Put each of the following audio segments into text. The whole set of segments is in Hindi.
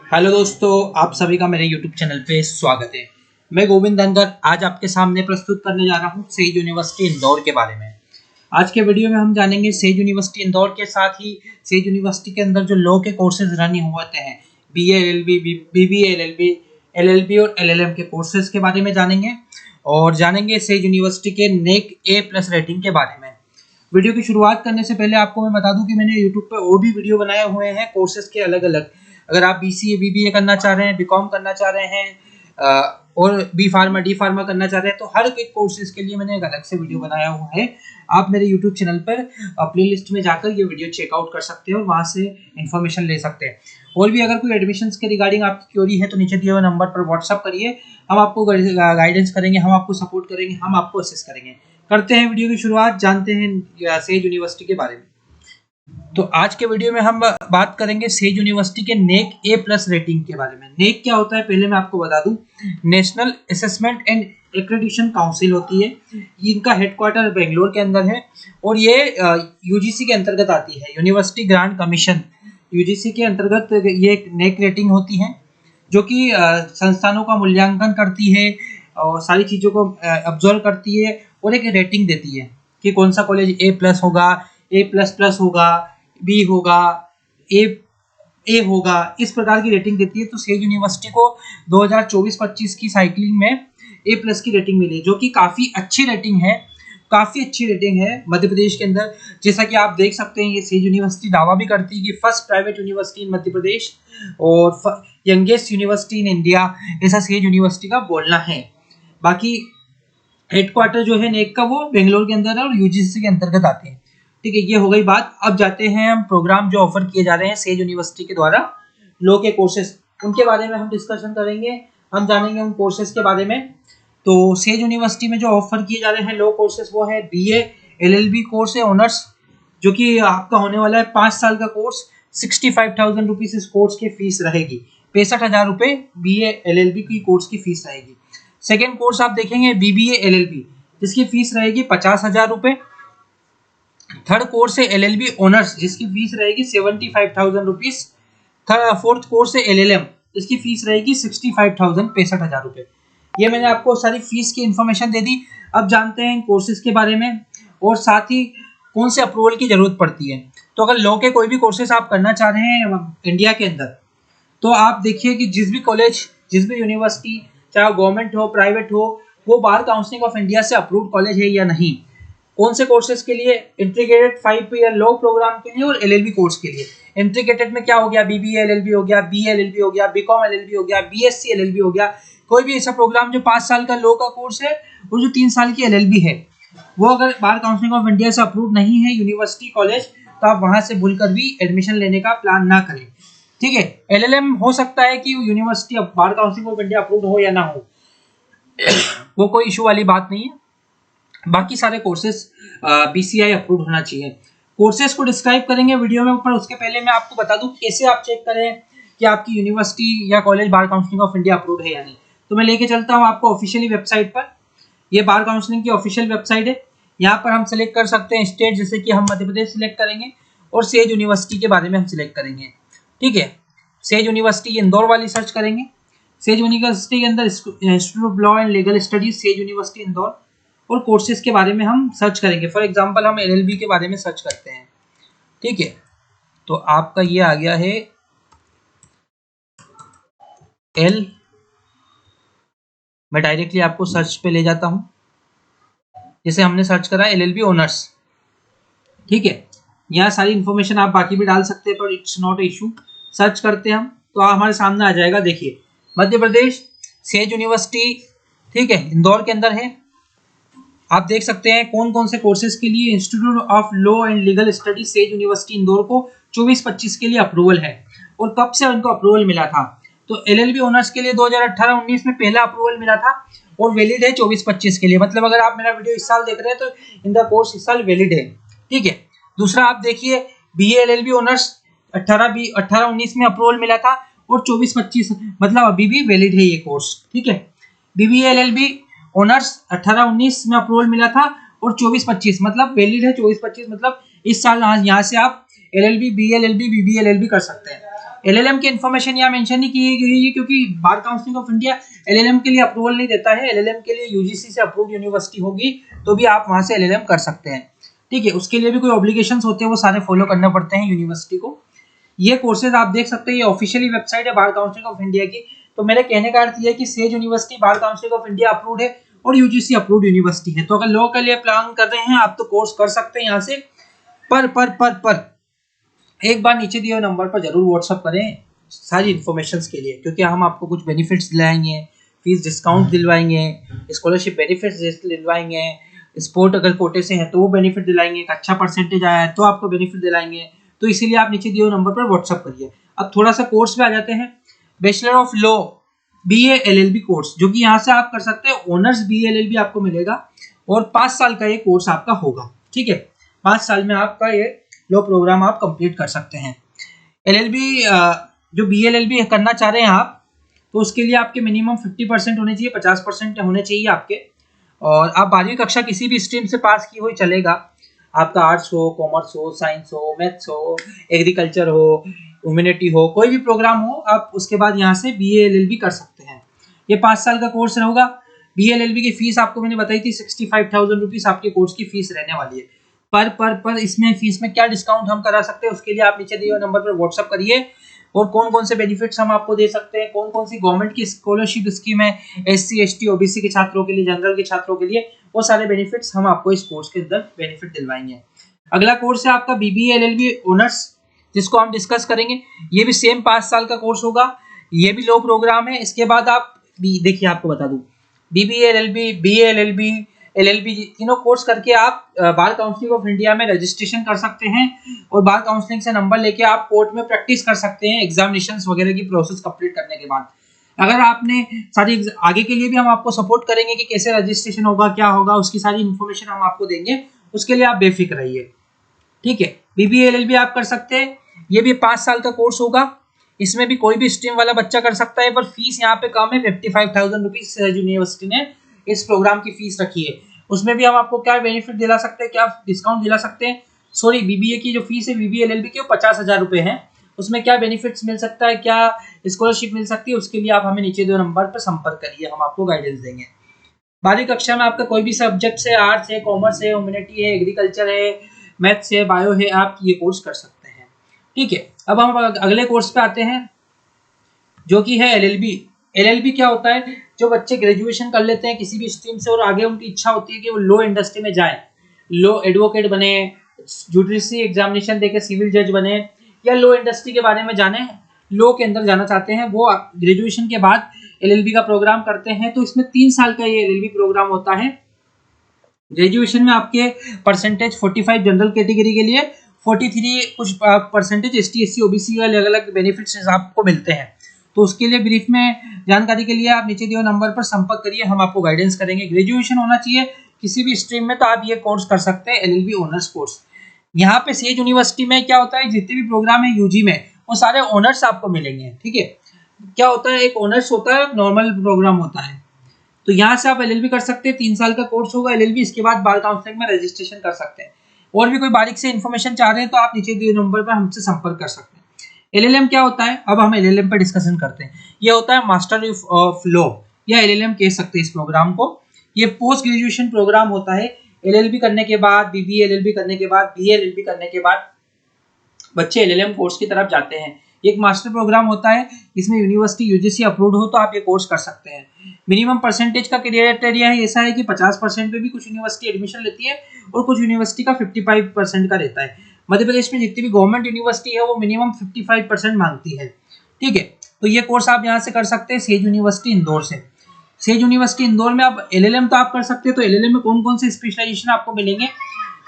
हेलो दोस्तों, आप सभी का मेरे यूट्यूब चैनल पे स्वागत है। मैं गोविंद धनगर आज आपके सामने प्रस्तुत करने जा रहा हूँ सेज यूनिवर्सिटी इंदौर के बारे में। आज के वीडियो में हम जानेंगे सेज यूनिवर्सिटी इंदौर के साथ ही सेज यूनिवर्सिटी के अंदर जो लॉ के कोर्सेज रनिंग होते हैं, BA LLB, BBA LLB, LLB और एलएलएम के कोर्सेज के बारे में जानेंगे और जानेंगे सेज यूनिवर्सिटी के नेक A+ रेटिंग के बारे में। वीडियो की शुरुआत करने से पहले आपको मैं बता दूं कि मैंने यूट्यूब पे और भी वीडियो बनाए हुए हैं कोर्सेज के अलग अलग। अगर आप बीसीए बीबीए करना चाह रहे हैं, बीकॉम करना चाह रहे हैं और बी फार्मा डी फार्मा करना चाह रहे हैं, तो हर एक कोर्सेज के लिए मैंने एक अलग से वीडियो बनाया हुआ है। आप मेरे यूट्यूब चैनल पर प्लेलिस्ट में जाकर ये वीडियो चेकआउट कर सकते हैं और वहाँ से इन्फॉर्मेशन ले सकते हैं। और भी अगर कोई एडमिशन्स के रिगार्डिंग आपकी क्वेरी है तो नीचे दिए हुए नंबर पर व्हाट्सअप करिए, हम आपको गाइडेंस करेंगे, हम आपको सपोर्ट करेंगे, हम आपको असिस्ट करेंगे। करते हैं वीडियो की शुरुआत, जानते हैं सेज यूनिवर्सिटी के बारे में। तो आज के वीडियो में हम बात करेंगे सेज यूनिवर्सिटी के नेक A+ रेटिंग के बारे में। नेक क्या होता है पहले मैं आपको बता दूं, national assessment and accreditation council होती है। इनका हेडक्वार्टर बेंगलोर के अंदर है और ये यूजीसी के अंतर्गत आती है, यूनिवर्सिटी ग्रांट कमीशन। यूजीसी के अंतर्गत ये एक नेक रेटिंग होती है जो कि संस्थानों का मूल्यांकन करती है और सारी चीज़ों को ऑब्जर्व करती है और एक रेटिंग देती है कि कौन सा कॉलेज A+ होगा, A++ होगा, बी होगा, ए होगा, इस प्रकार की रेटिंग देती है। तो सेज यूनिवर्सिटी को 2024-25 की साइक्लिंग में A+ की रेटिंग मिली, जो कि काफ़ी अच्छी रेटिंग है, काफ़ी अच्छी रेटिंग है मध्य प्रदेश के अंदर। जैसा कि आप देख सकते हैं, ये सेज यूनिवर्सिटी दावा भी करती है कि फर्स्ट प्राइवेट यूनिवर्सिटी इन मध्य प्रदेश और यंगेस्ट यूनिवर्सिटी इन इंडिया, ऐसा सेज यूनिवर्सिटी का बोलना है। बाकी हेडक्वार्टर जो है नेक का वो बेंगलोर के अंदर है और यूजीसी के अंतर्गत आते हैं। ठीक है, ये हो गई बात। अब जाते हैं हम प्रोग्राम जो ऑफर किए जा रहे हैं सेज यूनिवर्सिटी के द्वारा, लॉ के कोर्सेज, उनके बारे में हम डिस्कशन करेंगे, हम जानेंगे उन कोर्सेज के बारे में। तो सेज यूनिवर्सिटी में जो ऑफर किए जा रहे हैं लॉ कोर्सेज वो है बीए एलएलबी कोर्स है ऑनर्स, जो कि आपका होने वाला है 5 साल का कोर्स। 65,000 रुपीज इस कोर्स की फीस रहेगी, 65,000 रुपये बीए एलएलबी की कोर्स की फीस रहेगी। सेकेंड कोर्स आप देखेंगे बीबीए एलएलबी, जिसकी फीस रहेगी 50,000 रुपये। थर्ड कोर्स है एलएलबी ऑनर्स, जिसकी फीस रहेगी 75,000 रुपीज। फोर्थ कोर्स है एलएलएम, जिसकी फीस रहेगी 65,000, 65,000 रुपये। ये मैंने आपको सारी फीस की इन्फॉर्मेशन दे दी। अब जानते हैं कोर्सेज के बारे में और साथ ही कौन से अप्रूवल की जरूरत पड़ती है। तो अगर लॉ के कोई भी कोर्सेज आप करना चाह रहे हैं इंडिया के अंदर, तो आप देखिए कि जिस भी कॉलेज, जिस भी यूनिवर्सिटी, चाहे गवर्नमेंट हो प्राइवेट हो, वो बार काउंसिल ऑफ इंडिया से अप्रूव्ड कॉलेज है या नहीं। कौन से कोर्सेज के लिए, इंटीग्रेटेड 5 ईयर लॉ प्रोग्राम के लिए और एलएलबी कोर्स के लिए। इंटीग्रेटेड में क्या हो गया, बीबीए एलएलबी हो गया, बीए एलएलबी हो गया, बीकॉम एलएलबी हो गया, बीएससी एलएलबी हो गया। कोई भी ऐसा प्रोग्राम जो 5 साल का लॉ का कोर्स है और जो 3 साल की एलएलबी है, वो अगर बार काउंसिल ऑफ इंडिया से अप्रूव नहीं है यूनिवर्सिटी कॉलेज, तो आप वहां से भूलकर भी एडमिशन लेने का प्लान ना करें। ठीक है, एलएलएम हो सकता है कि university bar council of India approve हो या ना हो, वो कोई इशू वाली बात नहीं है। बाकी सारे कोर्सेज बीसीआई अप्रूव होना चाहिए। कोर्सेज को डिस्क्राइब करेंगे वीडियो में, पर उसके पहले मैं आपको बता दूं कैसे आप चेक करें कि आपकी यूनिवर्सिटी या college bar counselling of India approve है या नहीं। तो मैं लेके चलता हूं आपको ऑफिशियली वेबसाइट पर। ये बार काउंसिलिंग की ऑफिशियल वेबसाइट है। यहाँ पर हम सिलेक्ट कर सकते हैं स्टेट, जैसे कि हम मध्य प्रदेश सिलेक्ट करेंगे और सेज यूनिवर्सिटी के बारे में हम सिलेक्ट करेंगे। ठीक है, सेज यूनिवर्सिटी इंदौर वाली सर्च करेंगे। सेज यूनिवर्सिटी के अंदर institute of law and legal studies says university Indore, और कोर्सेज के बारे में हम सर्च करेंगे। फॉर एग्जांपल हम एलएलबी के बारे में सर्च करते हैं। ठीक है, तो आपका ये आ गया है एल, मैं डायरेक्टली आपको सर्च पे ले जाता हूं। जैसे हमने सर्च करा एलएलबी ऑनर्स। ठीक है, यहाँ सारी इन्फॉर्मेशन आप बाकी भी डाल सकते हैं, पर इट्स नॉट इशू। सर्च करते हैं हम तो हमारे सामने आ जाएगा। देखिए, मध्य प्रदेश सेज यूनिवर्सिटी, ठीक है, इंदौर के अंदर है। आप देख सकते हैं कौन कौन से कोर्सेज के लिए institute of law and legal study says university Indore को 24-25 के लिए अप्रूवल है और कब से उनको अप्रूवल मिला था। तो एलएलबी ऑनर्स के लिए 2018-19 में पहला अप्रूवल मिला था और वैलिड है 24-25 के लिए। मतलब अगर आप मेरा वीडियो इस साल देख रहे हैं तो इनका कोर्स इस साल वैलिड है। ठीक है, दूसरा आप देखिए बीए एलएलबी ऑनर्स 18-19 में अप्रूवल मिला था और 24-25 मतलब अभी भी वैलिड है ये कोर्स। ठीक है, बीबीए एलएलबी ऑनर्स 18-19 में अप्रूवल मिला था और 24-25 मतलब वैलिड है 24-25, मतलब इस साल यहाँ से आप एलएलबी, बीएलएलबी, बीबीएलएलबी कर सकते हैं। एलएलएम की इन्फॉर्मेशन यहाँ मेंशन नहीं की गई है क्योंकि bar council of India LLM के लिए अप्रूवल नहीं देता है। एलएलएम के लिए यूजीसी से अप्रूव्ड यूनिवर्सिटी होगी तो भी आप वहां से एलएलएम कर सकते हैं, ठीक है। उसके लिए भी कोई ऑब्लिगेशंस होते हैं, वो सारे फॉलो करने पड़ते हैं यूनिवर्सिटी को। ये कोर्सेज आप देख सकते हैं, ये ऑफिशियली वेबसाइट है बार काउंसिल ऑफ इंडिया की। तो मेरे कहने का अर्थ ये है कि says university bar council of India approved है और यूजीसी अप्रूव्ड यूनिवर्सिटी है। तो अगर लॉ के लिए प्लान कर रहे हैं आप तो कोर्स कर सकते हैं यहाँ से। पर एक बार नीचे दिए हुए नंबर पर जरूर व्हाट्सअप करें सारी इन्फॉर्मेशन के लिए, क्योंकि हम आपको कुछ बेनिफिट्स दिलाएंगे, फीस डिस्काउंट दिलवाएंगे, स्कॉलरशिप बेनिफिट्स दिलवाएंगे, स्पोर्ट अगर कोटे से हैं तो वो बेनिफिट दिलाएंगे, एक अच्छा परसेंटेज आया है तो आपको बेनिफिट दिलाएंगे। तो इसीलिए आप नीचे दिए हुए नंबर पर व्हाट्सअप करिए। अब थोड़ा सा कोर्स पे आ जाते हैं। Bachelor of law BA LLB course, जो कि यहाँ से आप कर सकते हैं। ऑनर्स बीए एलएलबी आपको मिलेगा और 5 साल का ये कोर्स आपका होगा, ठीक है। 5 साल में आपका ये लॉ प्रोग्राम आप कंप्लीट कर सकते हैं। एलएलबी जो बीए एलएलबी करना चाह रहे हैं आप, तो उसके लिए आपके मिनिमम 50% होने चाहिए, 50% होने चाहिए आपके। और आप 12वीं कक्षा किसी भी स्ट्रीम से पास की हो चलेगा, आपका आर्ट्स हो, कॉमर्स हो, साइंस हो, मैथ्स हो, एग्रीकल्चर हो, ह्यूमैनिटी हो, कोई भी प्रोग्राम हो, आप उसके बाद यहाँ से बीए एलएलबी कर सकते हैं। ये 5 साल का कोर्स होगा। बीए एलएलबी की फीस आपको मैंने बताई थी 65,000 रुपीज आपके कोर्स की फीस रहने वाली है। पर इसमें फीस में क्या डिस्काउंट हम करा सकते हैं उसके लिए आप नीचे दिए हुए नंबर पर व्हाट्सअप करिए। और कौन कौन से बेनिफिट्स हम आपको दे सकते हैं, कौन कौन सी गवर्नमेंट की स्कॉलरशिप स्कीम है एससी एसटी ओबीसी के छात्रों के लिए, जनरल के छात्रों के लिए, वो सारे बेनिफिट्स हम आपको इस कोर्स के अंदर बेनिफिट दिलवाएंगे। अगला कोर्स है आपका बीबीए एलएलबी ऑनर्स, जिसको हम डिस्कस करेंगे। ये भी सेम 5 साल का कोर्स होगा, ये भी लॉ प्रोग्राम है। इसके बाद आप देखिए आपको बता दूं, BBA LLB, BA LLB, LLB तीनों कोर्स करके आप बार काउंसिल ऑफ इंडिया में रजिस्ट्रेशन कर सकते हैं और बार काउंसलिंग से नंबर लेके आप कोर्ट में प्रैक्टिस कर सकते हैं एग्जामिनेशंस वगैरह की प्रोसेस कंप्लीट करने के बाद। अगर आपने सारी आगे के लिए भी हम आपको सपोर्ट करेंगे कि कैसे रजिस्ट्रेशन होगा, क्या होगा, उसकी सारी इन्फॉर्मेशन हम आपको देंगे, उसके लिए आप बेफिक्र रहिए, ठीक है। बीबीए एलएलबी आप कर सकते हैं, ये भी 5 साल का कोर्स होगा। इसमें भी कोई भी स्ट्रीम वाला बच्चा कर सकता है, पर फीस यहाँ पे कम है। 55,000 रुपीज यूनिवर्सिटी ने इस प्रोग्राम की फीस रखी है। उसमें भी हम आपको क्या बेनिफिट दिला सकते हैं, क्या डिस्काउंट दिला सकते हैं। सॉरी, बीबीए की जो फीस है बीबीए एलएलबी की वो 50,000 रुपए है। उसमें क्या बेनिफिट्स मिल सकता है, क्या स्कॉलरशिप मिल सकती है, उसके लिए आप हमें नीचे दो नंबर पर संपर्क करिए, हम आपको गाइडेंस देंगे। 12वीं कक्षा में आपका कोई भी सब्जेक्ट है, आर्ट्स है, कॉमर्स है, ह्यूमैनिटी है, एग्रीकल्चर है, मैथ्स है, बायो है, आप ये कोर्स कर सकते हैं, ठीक है। अब हम अगले कोर्स पे आते हैं जो कि है एलएलबी। एलएलबी क्या होता है, जो बच्चे ग्रेजुएशन कर लेते हैं किसी भी स्ट्रीम से और आगे उनकी इच्छा होती है कि वो लॉ इंडस्ट्री में जाए, लॉ एडवोकेट बने, जुडिशरी एग्जामिनेशन देके सिविल जज बने, या लॉ इंडस्ट्री के बारे में जाने, लॉ के अंदर जाना चाहते हैं, वो ग्रेजुएशन के बाद एलएलबी का प्रोग्राम करते हैं। तो इसमें 3 साल का ये एलएलबी प्रोग्राम होता है। ग्रेजुएशन में आपके परसेंटेज 45 जनरल कैटेगरी के लिए, 43 कुछ परसेंटेज एसटी एससी ओबीसी अलग अलग बेनिफिट्स आपको मिलते हैं। तो उसके लिए ब्रीफ में जानकारी के लिए आप नीचे दिए नंबर पर संपर्क करिए, हम आपको गाइडेंस करेंगे। ग्रेजुएशन होना चाहिए किसी भी स्ट्रीम में, तो आप ये कोर्स कर सकते हैं, एलएलबी ऑनर्स कोर्स। यहाँ पे सेज यूनिवर्सिटी में क्या होता है, जितने भी प्रोग्राम है यूजी में वो सारे ऑनर्स आपको मिलेंगे, ठीक है। क्या होता है, एक ऑनर्स होता है, नॉर्मल प्रोग्राम होता है। तो यहाँ से आप एलएलबी कर सकते हैं, 3 साल का कोर्स होगा एलएलबी। इसके बाद बार काउंसलिंग में रजिस्ट्रेशन कर सकते हैं। और भी कोई बारीक से इन्फॉर्मेशन चाह रहे हैं तो आप नीचे दिए नंबर पर हमसे संपर्क कर सकते हैं। एलएलएम क्या होता है, अब हम एलएलएम पर डिस्कशन करते हैं। ये होता है मास्टर ऑफ लॉ, या एलएलएम कह सकते हैं इस प्रोग्राम को। ये पोस्ट ग्रेजुएशन प्रोग्राम होता है। एलएलबी करने के बाद, बीबीए एलएलबी करने के बाद, बीए एलएलबी करने के बाद बच्चे एलएलएम कोर्स की तरफ जाते हैं। एक मास्टर प्रोग्राम होता है, इसमें यूनिवर्सिटी यूजीसी अप्रूव्ड हो तो आप ये कोर्स कर सकते हैं। मिनिमम परसेंटेज का क्राइटेरिया है ऐसा है कि 50% पे भी कुछ यूनिवर्सिटी एडमिशन लेती है और कुछ यूनिवर्सिटी का 55% का रहता है। मध्य प्रदेश में जितनी भी गवर्नमेंट यूनिवर्सिटी है वो मिनिमम 55% मांगती है, ठीक है। तो ये कोर्स आप यहाँ से कर सकते हैं सेज यूनिवर्सिटी इंदौर से। सेज यूनिवर्सिटी इंदौर में आप एलएलएम तो आप कर सकते हैं। तो एलएलएम में कौन कौन से स्पेशलाइजेशन आपको मिलेंगे,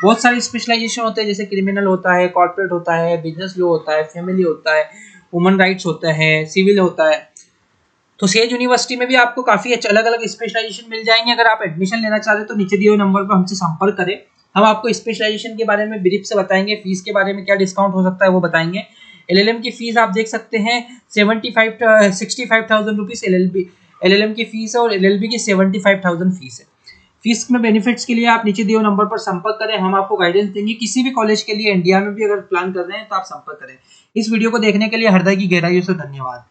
बहुत सारे स्पेशलाइजेशन होते हैं, जैसे क्रिमिनल होता है, कॉर्पोरेट होता है, बिजनेस लॉ होता है, फैमिली होता है, ह्यूमन राइट्स होता है, सिविल होता है। तो सेज यूनिवर्सिटी में भी आपको काफी अलग अलग स्पेशलाइजेशन मिल जाएंगे। अगर आप एडमिशन लेना चाहते हैं तो नीचे दिए हुए नंबर पर हमसे संपर्क करें, हम आपको स्पेशलाइजेशन के बारे में ब्रीफ से बताएंगे, फीस के बारे में क्या डिस्काउंट हो सकता है वो बताएंगे। एलएलएम की फीस आप देख सकते हैं 65,000 रुपीज एलएलएम की फीस है और एलएलबी की 75,000 फीस है। फीस में बेनिफिट्स के लिए आप नीचे दिए हुए नंबर पर संपर्क करें, हम आपको गाइडेंस देंगे। किसी भी कॉलेज के लिए इंडिया में भी अगर प्लान कर रहे हैं तो आप संपर्क करें। इस वीडियो को देखने के लिए हृदय की गहराइयों से धन्यवाद।